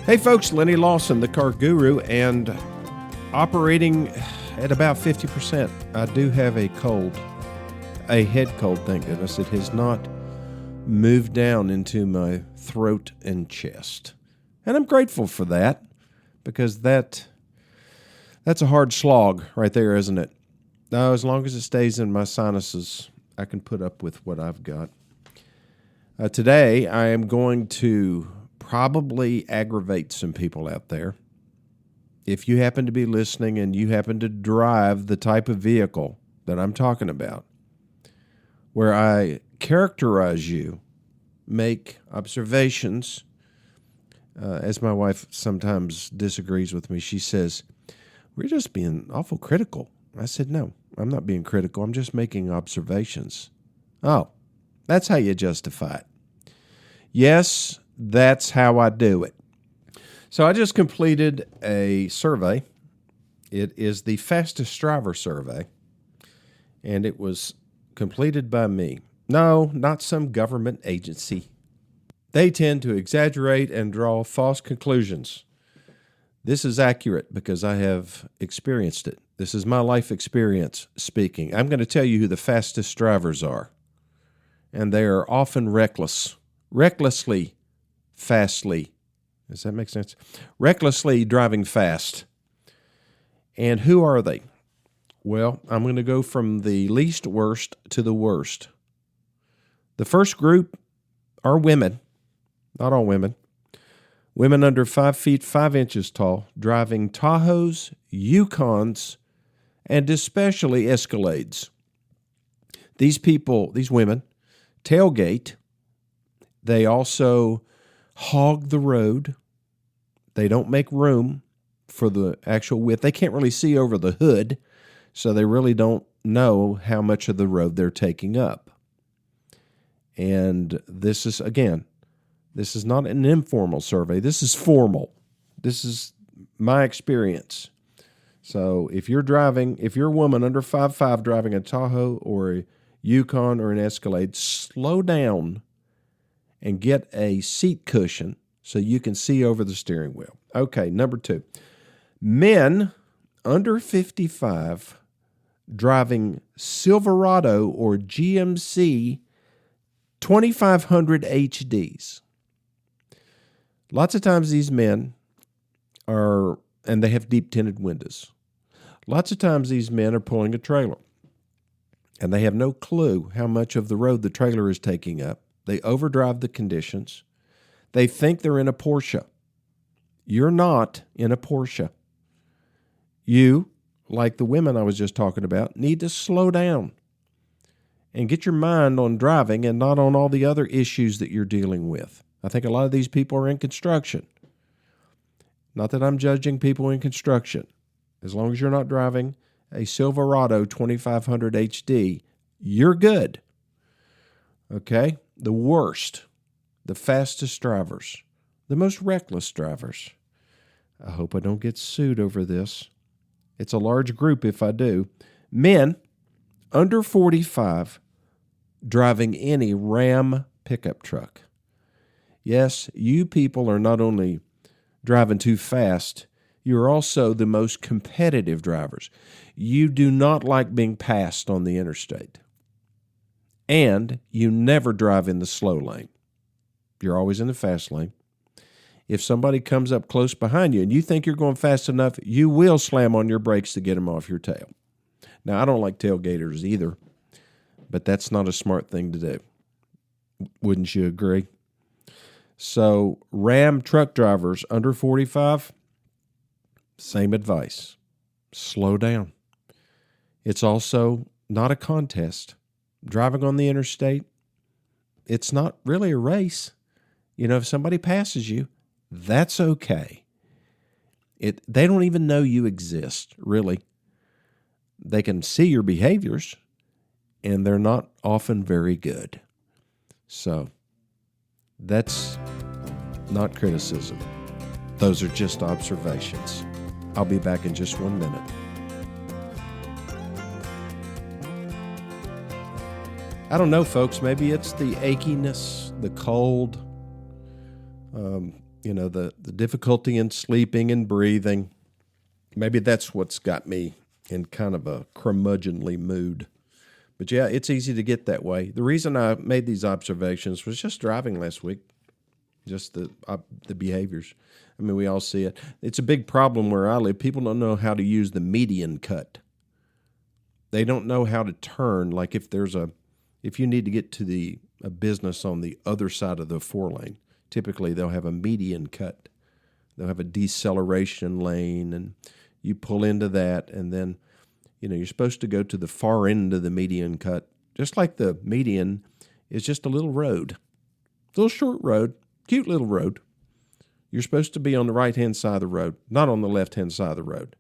Hey folks, Lenny Lawson, the car guru, and operating at about 50%. I do have a head cold, thank goodness. It has not moved down into my throat and chest. And I'm grateful for that, because that's a hard slog right there, isn't it? Now, as long as it stays in my sinuses, I can put up with what I've got. Today, I am going to probably aggravate some people out there. If you happen to be listening and you happen to drive the type of vehicle that I'm talking about, where I characterize you, make observations, as my wife sometimes disagrees with me, she says, "We're just being awful critical." I said, "No, I'm not being critical. I'm just making observations." Oh, that's how you justify it. Yes, that's how I do it. So I just completed a survey. It is the Fastest Driver Survey, and it was completed by me. No, not some government agency. They tend to exaggerate and draw false conclusions. This is accurate because I have experienced it. This is my life experience speaking. I'm going to tell you who the fastest drivers are, and they are often recklessly, fastly. Does that make sense? Recklessly driving fast. And who are they? Well, I'm going to go from the least worst to the worst. The first group are women, not all women. Women under 5 feet 5 inches tall, driving Tahoes, Yukons, and especially Escalades. These women, tailgate. They also hog the road. They don't make room for the actual width. They can't really see over the hood, so they really don't know how much of the road they're taking up. And this is not an informal survey. This is formal. This is my experience. So if you're a woman under 5'5" driving a Tahoe or a Yukon or an Escalade, slow down and get a seat cushion so you can see over the steering wheel. Okay, number 2. Men under 55 driving Silverado or GMC 2500 HDs. Lots of times these men and they have deep tinted windows. Lots of times these men are pulling a trailer, and they have no clue how much of the road the trailer is taking up. They overdrive the conditions. They think they're in a Porsche. You're not in a Porsche. You, like the women I was just talking about, need to slow down and get your mind on driving and not on all the other issues that you're dealing with. I think a lot of these people are in construction. Not that I'm judging people in construction. As long as you're not driving a Silverado 2500 HD, you're good. Okay? The worst, the fastest drivers, the most reckless drivers. I hope I don't get sued over this. It's a large group if I do. Men under 45 driving any Ram pickup truck. Yes, you people are not only driving too fast, you're also the most competitive drivers. You do not like being passed on the interstate. And you never drive in the slow lane. You're always in the fast lane. If somebody comes up close behind you and you think you're going fast enough, you will slam on your brakes to get them off your tail. Now, I don't like tailgaters either, but that's not a smart thing to do. Wouldn't you agree? So, Ram truck drivers under 45, same advice. Slow down. It's also not a contest. Driving on the interstate, it's not really a race. If somebody passes you, that's okay. They don't even know you exist, really. They can see your behaviors, and they're not often very good. So, that's not criticism. Those are just observations. I'll be back in just 1 minute. I don't know, folks. Maybe it's the achiness, the cold. the difficulty in sleeping and breathing. Maybe that's what's got me in kind of a curmudgeonly mood. But yeah, it's easy to get that way. The reason I made these observations was just driving last week, just the behaviors. I mean, we all see it. It's a big problem where I live. People don't know how to use the median cut. They don't know how to turn. Like if you need to get to a business on the other side of the 4-lane, typically they'll have a median cut. They'll have a deceleration lane, and you pull into that, and then you're supposed to go to the far end of the median cut, just like the median is just a little road, a little short road, cute little road. You're supposed to be on the right-hand side of the road, not on the left-hand side of the road.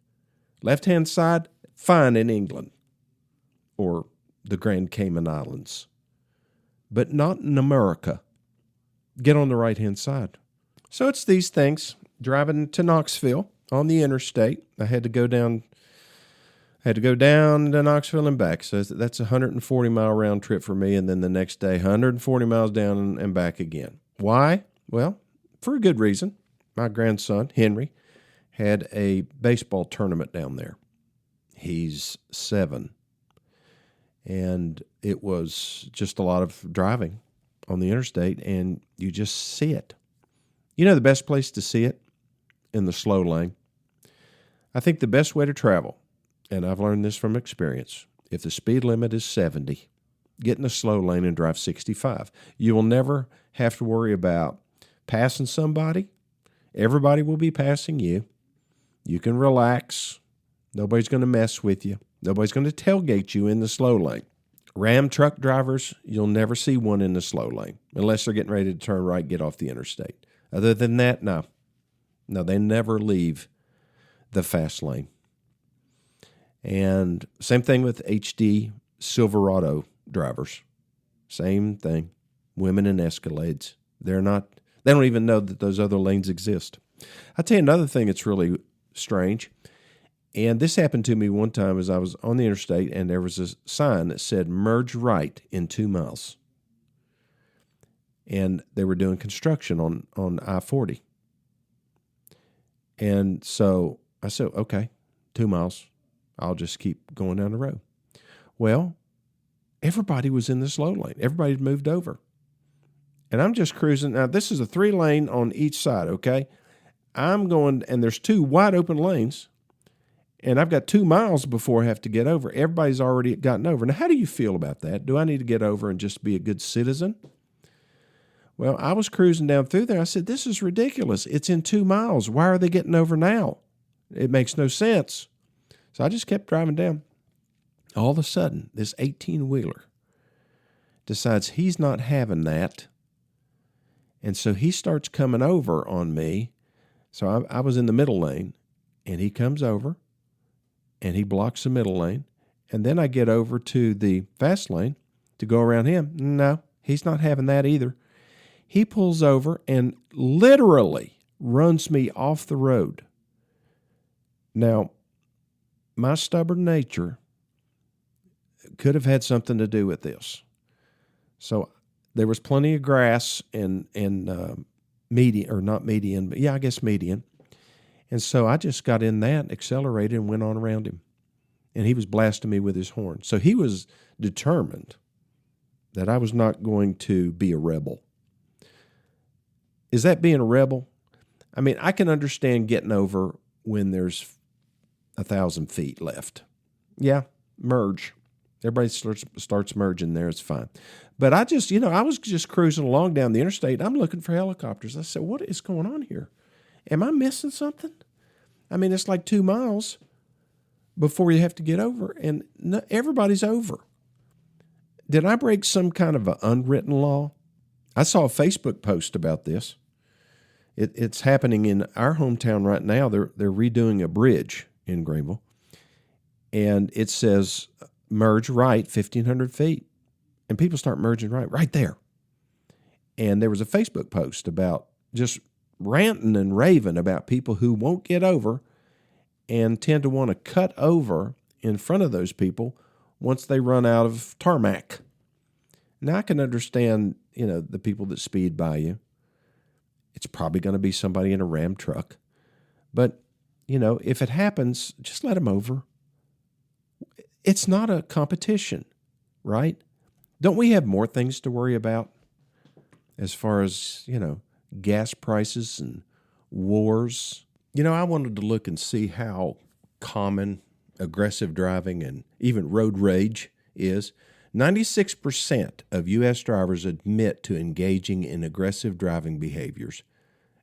Left-hand side, fine in England or the Grand Cayman Islands, but not in America. Get on the right-hand side. So it's these things. Driving to Knoxville on the interstate, I had to go down to Knoxville and back. So that's a 140-mile round trip for me, and then the next day, 140 miles down and back again. Why? Well, for a good reason. My grandson, Henry, had a baseball tournament down there. He's 7. And it was just a lot of driving on the interstate, and you just see it. The best place to see it? In the slow lane. I think the best way to travel, and I've learned this from experience, if the speed limit is 70, get in the slow lane and drive 65. You will never have to worry about passing somebody. Everybody will be passing you. You can relax. Nobody's going to mess with you. Nobody's going to tailgate you in the slow lane. Ram truck drivers, you'll never see one in the slow lane unless they're getting ready to turn right, get off the interstate. Other than that, no. No, they never leave the fast lane. And same thing with HD Silverado drivers. Same thing. Women in Escalades. They don't even know that those other lanes exist. I'll tell you another thing that's really strange. And this happened to me one time as I was on the interstate, and there was a sign that said merge right in 2 miles. And they were doing construction on I-40. And so I said, okay, 2 miles. I'll just keep going down the road. Well, everybody was in the slow lane. Everybody had moved over. And I'm just cruising. Now, this is a 3-lane on each side, okay? I'm going, and there's 2 wide open lanes, and I've got 2 miles before I have to get over. Everybody's already gotten over. Now, how do you feel about that? Do I need to get over and just be a good citizen? Well, I was cruising down through there. I said, this is ridiculous. It's in 2 miles. Why are they getting over now? It makes no sense. So I just kept driving down. All of a sudden, this 18-wheeler decides he's not having that. And so he starts coming over on me. So I was in the middle lane, and he comes over, and he blocks the middle lane. And then I get over to the fast lane to go around him. No, he's not having that either. He pulls over and literally runs me off the road. Now, my stubborn nature could have had something to do with this. So there was plenty of grass and median, or not median, but yeah, I guess median. And so I just got in that, accelerated, and went on around him. And he was blasting me with his horn. So he was determined that I was not going to be a rebel. Is that being a rebel? I mean, I can understand getting over when there's 1,000 feet left. Yeah, merge. Everybody starts merging there. It's fine. But I just, I was just cruising along down the interstate. I'm looking for helicopters. I said, what is going on here? Am I missing something? I mean, it's like 2 miles before you have to get over, and everybody's over. Did I break some kind of an unwritten law? I saw a Facebook post about this. It's happening in our hometown right now. They're redoing a bridge in Greenville, and it says merge right 1,500 feet, and people start merging right there. And there was a Facebook post about just ranting and raving about people who won't get over and tend to want to cut over in front of those people once they run out of tarmac. Now, I can understand, the people that speed by you. It's probably going to be somebody in a Ram truck. But, if it happens, just let them over. It's not a competition, right? Don't we have more things to worry about as far as, gas prices and wars? I wanted to look and see how common aggressive driving and even road rage is. 96% of U.S. drivers admit to engaging in aggressive driving behaviors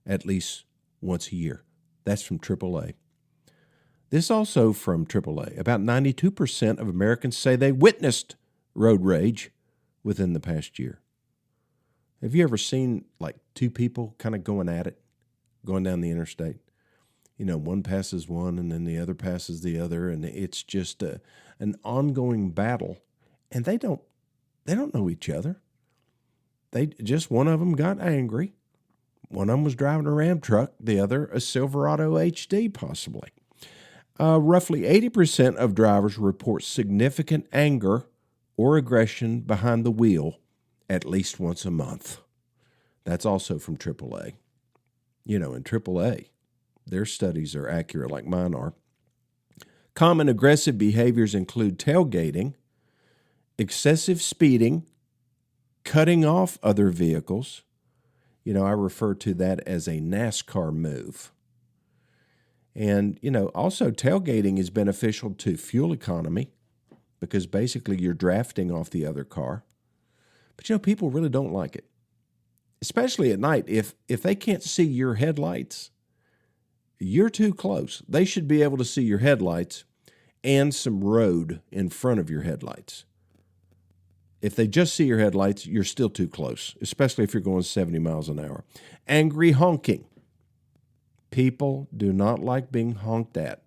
at least once a year. That's from AAA. This also from AAA. About 92% of Americans say they witnessed road rage within the past year. Have you ever seen like two people kind of going at it, going down the interstate? One passes one and then the other passes the other, and it's just an ongoing battle. And they don't know each other. One of them got angry. One of them was driving a Ram truck, the other a Silverado HD possibly. Roughly 80% of drivers report significant anger or aggression behind the wheel at least once a month. That's also from AAA. In AAA, their studies are accurate like mine are. Common aggressive behaviors include tailgating, excessive speeding, cutting off other vehicles. I refer to that as a NASCAR move. And, also tailgating is beneficial to fuel economy because basically you're drafting off the other car. But, people really don't like it, especially at night. If they can't see your headlights, you're too close. They should be able to see your headlights and some road in front of your headlights. If they just see your headlights, you're still too close, especially if you're going 70 miles an hour. Angry honking. People do not like being honked at.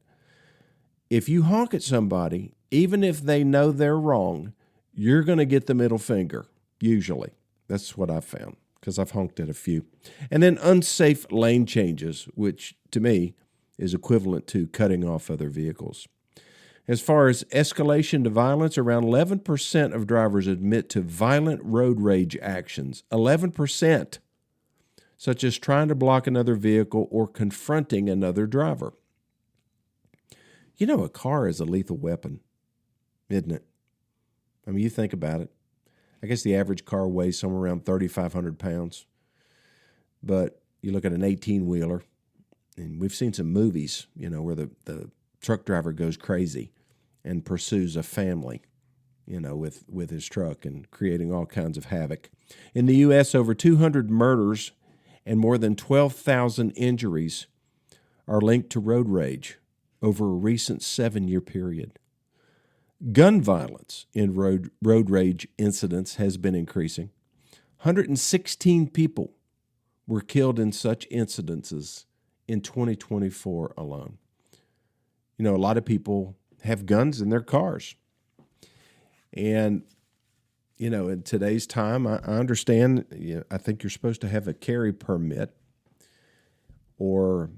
If you honk at somebody, even if they know they're wrong, you're going to get the middle finger, usually. That's what I've found, because I've honked at a few. And then unsafe lane changes, which to me is equivalent to cutting off other vehicles. As far as escalation to violence, around 11% of drivers admit to violent road rage actions. 11%, such as trying to block another vehicle or confronting another driver. A car is a lethal weapon, isn't it? I mean, you think about it. I guess the average car weighs somewhere around 3,500 pounds. But you look at an 18-wheeler, and we've seen some movies, where the truck driver goes crazy and pursues a family, with his truck and creating all kinds of havoc. In the U.S., over 200 murders and more than 12,000 injuries are linked to road rage over a recent 7-year period. Gun violence in road rage incidents has been increasing. 116 people were killed in such incidences in 2024 alone. A lot of people have guns in their cars. And, in today's time, I understand, I think you're supposed to have a carry permit, or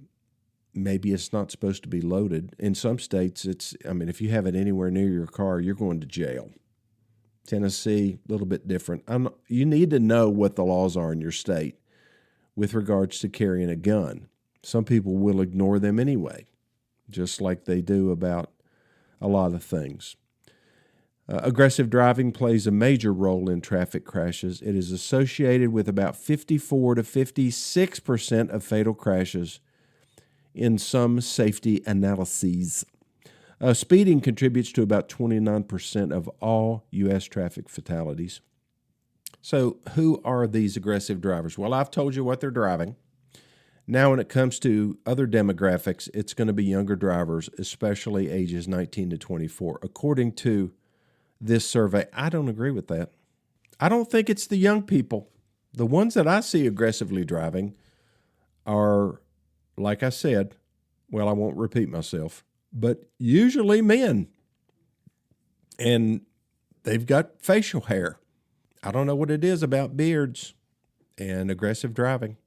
maybe it's not supposed to be loaded. In some states, if you have it anywhere near your car, you're going to jail. Tennessee, a little bit different. You need to know what the laws are in your state with regards to carrying a gun. Some people will ignore them anyway, just like they do about a lot of things. Aggressive driving plays a major role in traffic crashes. It is associated with about 54 to 56% of fatal crashes in some safety analyses. Speeding contributes to about 29% of all U.S. traffic fatalities. So who are these aggressive drivers? Well, I've told you what they're driving. Now, when it comes to other demographics, it's going to be younger drivers, especially ages 19 to 24. According to this survey, I don't agree with that. I don't think it's the young people. The ones that I see aggressively driving are, like I said, well, I won't repeat myself, but usually men. And they've got facial hair. I don't know what it is about beards and aggressive driving.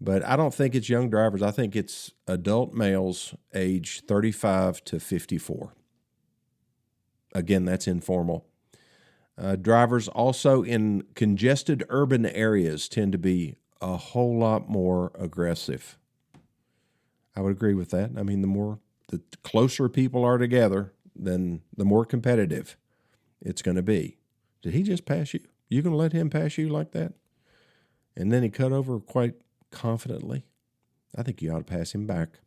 But I don't think it's young drivers. I think it's adult males age 35 to 54. Again, that's informal. Drivers also in congested urban areas tend to be a whole lot more aggressive. I would agree with that. I mean, the closer people are together, then the more competitive it's going to be. Did he just pass you? You going to let him pass you like that? And then he cut over quite confidently. I think you ought to pass him back.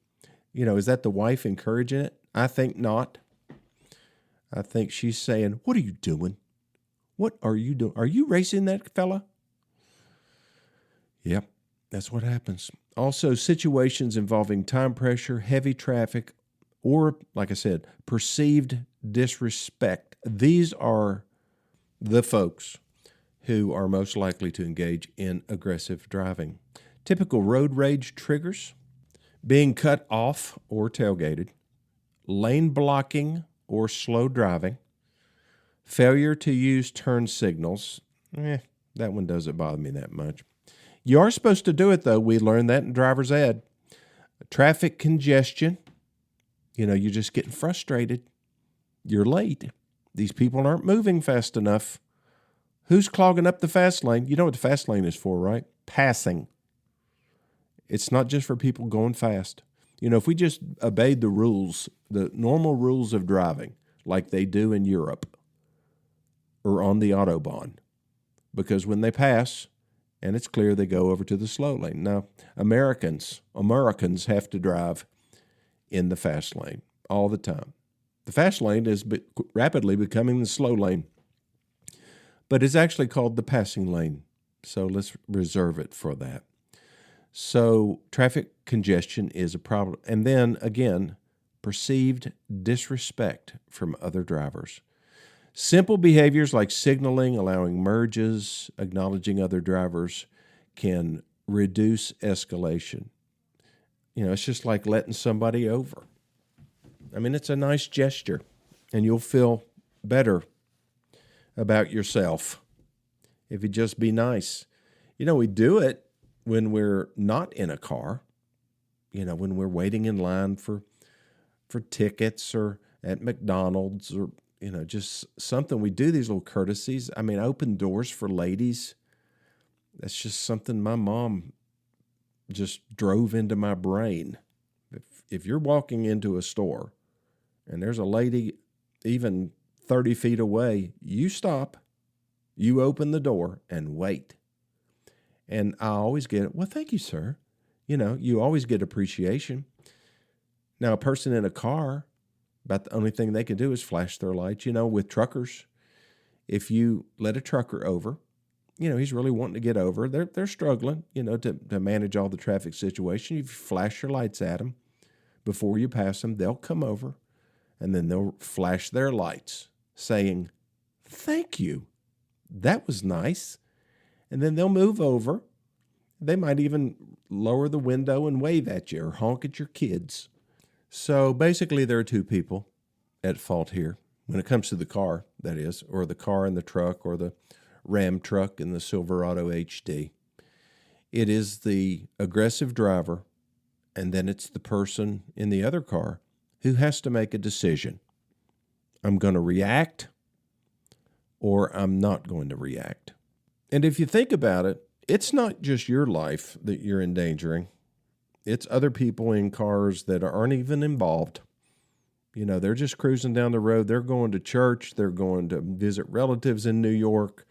Is that the wife encouraging it? I think not. I think she's saying, what are you doing? What are you doing? Are you racing that fella? Yep, that's what happens. Also, situations involving time pressure, heavy traffic, or, like I said, perceived disrespect. These are the folks who are most likely to engage in aggressive driving. Typical road rage triggers: being cut off or tailgated, lane blocking or slow driving, failure to use turn signals. That one doesn't bother me that much. You are supposed to do it, though. We learned that in driver's ed. Traffic congestion. You're just getting frustrated. You're late. These people aren't moving fast enough. Who's clogging up the fast lane? You know what the fast lane is for, right? Passing. It's not just for people going fast. If we just obeyed the rules, the normal rules of driving, like they do in Europe or on the Autobahn, because when they pass, and it's clear, they go over to the slow lane. Now, Americans have to drive in the fast lane all the time. The fast lane is rapidly becoming the slow lane, but it's actually called the passing lane. So let's reserve it for that. So traffic congestion is a problem. And then, again, perceived disrespect from other drivers. Simple behaviors like signaling, allowing merges, acknowledging other drivers can reduce escalation. It's just like letting somebody over. I mean, it's a nice gesture, and you'll feel better about yourself if you just be nice. We do it when we're not in a car, when we're waiting in line for tickets or at McDonald's or, just something. We do these little courtesies. I mean, open doors for ladies. That's just something my mom just drove into my brain. If you're walking into a store and there's a lady even 30 feet away, you stop, you open the door and wait. And I always get, well, thank you, sir. You always get appreciation. Now, a person in a car, about the only thing they can do is flash their lights. With truckers, if you let a trucker over, he's really wanting to get over. They're struggling, to manage all the traffic situation. If you flash your lights at them before you pass them, they'll come over, and then they'll flash their lights saying, thank you. That was nice. And then they'll move over. They might even lower the window and wave at you or honk at your kids. So basically, there are two people at fault here when it comes to the car, that is, or the car and the truck, or the Ram truck and the Silverado HD. It is the aggressive driver, and then it's the person in the other car who has to make a decision. I'm going to react, or I'm not going to react. And if you think about it, it's not just your life that you're endangering. It's other people in cars that aren't even involved. They're just cruising down the road. They're going to church. They're going to visit relatives in New York.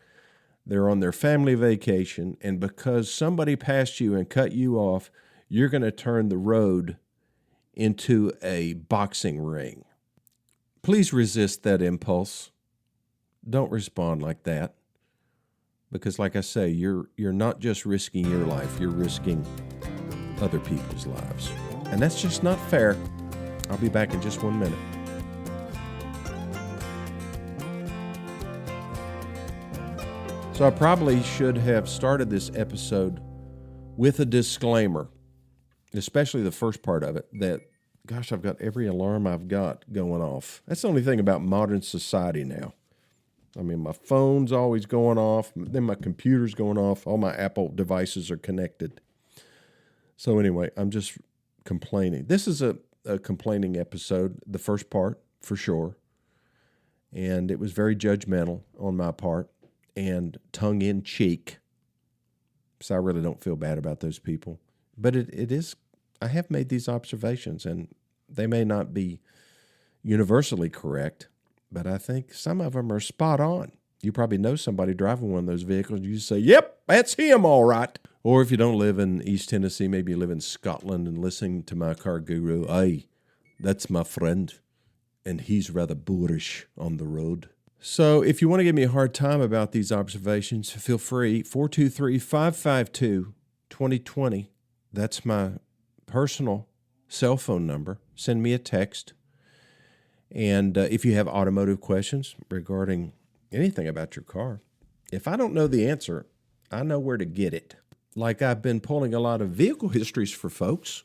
They're on their family vacation. And because somebody passed you and cut you off, you're going to turn the road into a boxing ring. Please resist that impulse. Don't respond like that. Because like I say, you're not just risking your life, you're risking other people's lives. And that's just not fair. I'll be back in just 1 minute. So I probably should have started this episode with a disclaimer, especially the first part of it, that, gosh, I've got every alarm I've got going off. That's the only thing about modern society now. I mean, my phone's always going off, then my computer's going off, all my Apple devices are connected. So anyway, I'm just complaining. This is a complaining episode, the first part, for sure. And it was very judgmental on my part and tongue-in-cheek. So I really don't feel bad about those people. But it is, I have made these observations, and they may not be universally correct, but I think some of them are spot on. You probably know somebody driving one of those vehicles. You say, yep, that's him, all right. Or if you don't live in East Tennessee, maybe you live in Scotland and listening to My Car Guru, hey, that's my friend, and he's rather boorish on the road. So if you want to give me a hard time about these observations, feel free. 423-552-2020. That's my personal cell phone number. Send me a text. And if you have automotive questions regarding anything about your car, if I don't know the answer, I know where to get it. Like I've been pulling a lot of vehicle histories for folks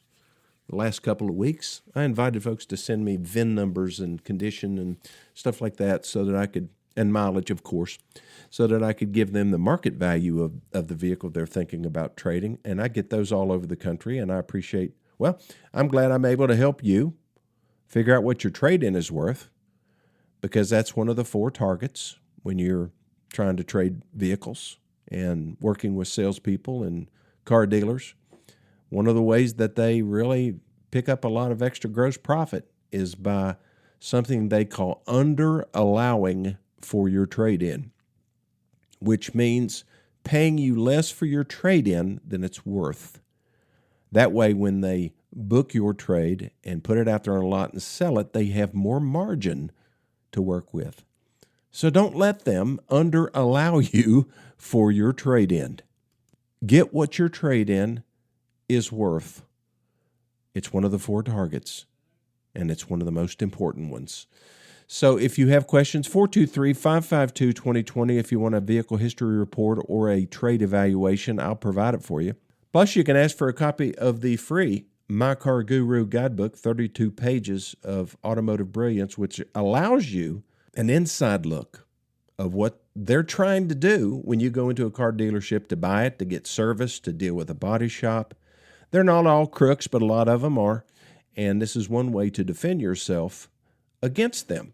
the last couple of weeks. I invited folks to send me VIN numbers and condition and stuff like that so that I could, and mileage, of course, so that I could give them the market value of the vehicle they're thinking about trading. And I get those all over the country, and I appreciate, well, I'm glad I'm able to help you figure out what your trade-in is worth, because that's one of the 4 targets when you're trying to trade vehicles and working with salespeople and car dealers. One of the ways that they really pick up a lot of extra gross profit is by something they call under allowing for your trade-in, which means paying you less for your trade-in than it's worth. That way, when they book your trade and put it out there on a lot and sell it, they have more margin to work with. So don't let them under allow you for your trade-in. Get what your trade-in is worth. It's one of the 4 targets, and it's one of the most important ones. So if you have questions, 423-552-2020. If you want a vehicle history report or a trade evaluation, I'll provide it for you. Plus, you can ask for a copy of the free My Car Guru Guidebook, 32 pages of automotive brilliance, which allows you an inside look of what they're trying to do when you go into a car dealership to buy it, to get service, to deal with a body shop. They're not all crooks, but a lot of them are, and this is one way to defend yourself against them.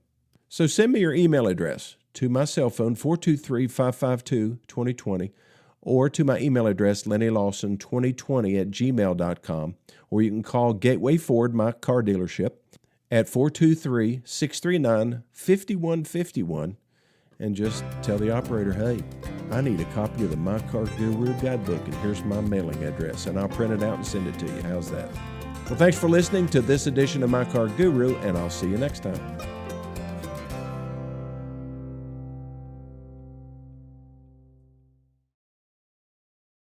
So send me your email address to my cell phone, 423-552-2020, or to my email address, lennylawson2020@gmail.com, or you can call Gateway Ford, my car dealership, at 423-639-5151, and just tell the operator, hey, I need a copy of the My Car Guru Guidebook, and here's my mailing address, and I'll print it out and send it to you. How's that? Well, thanks for listening to this edition of My Car Guru, and I'll see you next time.